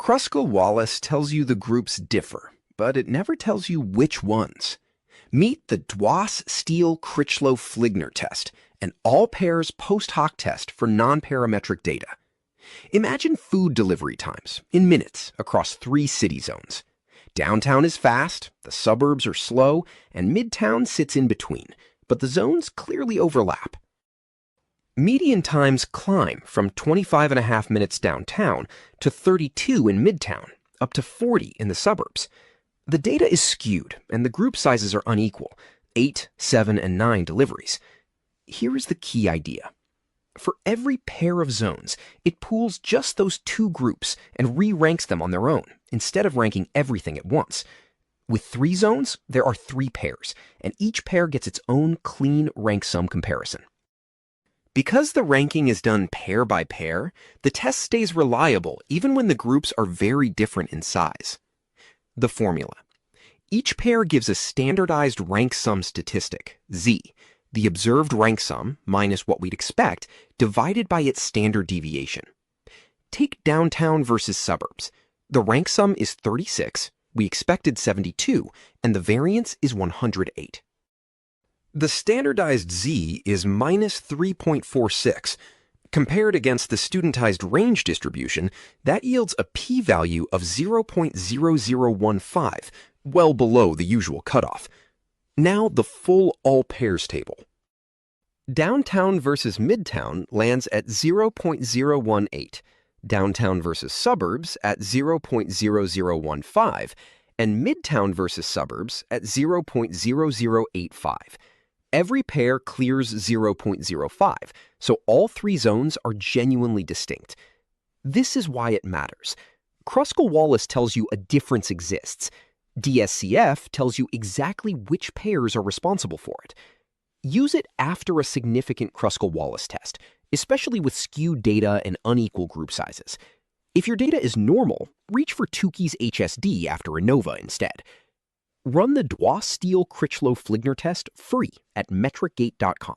Kruskal-Wallis tells you the groups differ, but it never tells you which ones. Meet the Dwass-Steel-Critchlow-Fligner test, an all-pairs post-hoc test for non-parametric data. Imagine food delivery times in minutes across 3 city zones. Downtown is fast, the suburbs are slow, and Midtown sits in between, but the zones clearly overlap. Median times climb from 25.5 minutes downtown to 32 in Midtown, up to 40 in the suburbs. The data is skewed, and the group sizes are unequal, 8, 7, and 9 deliveries. Here is the key idea. For every pair of zones, it pools just those 2 groups and re-ranks them on their own, instead of ranking everything at once. With 3 zones, there are 3 pairs, and each pair gets its own clean rank sum comparison. Because the ranking is done pair by pair, the test stays reliable even when the groups are very different in size. The formula. Each pair gives a standardized rank sum statistic, Z, the observed rank sum minus what we'd expect, divided by its standard deviation. Take downtown versus suburbs. The rank sum is 36, we expected 72, and the variance is 108. The standardized Z is minus 3.46. Compared against the studentized range distribution, that yields a p-value of 0.0015, well below the usual cutoff. Now the full all-pairs table. Downtown versus Midtown lands at 0.018, Downtown versus Suburbs at 0.0015, and Midtown versus Suburbs at 0.0085. Every pair clears 0.05, so all 3 zones are genuinely distinct. This is why it matters. Kruskal-Wallis tells you a difference exists. DSCF tells you exactly which pairs are responsible for it. Use it after a significant Kruskal-Wallis test, especially with skewed data and unequal group sizes. If your data is normal, reach for Tukey's HSD after ANOVA instead. Run the Dwass-Steel-Critchlow-Fligner test free at metricgate.com.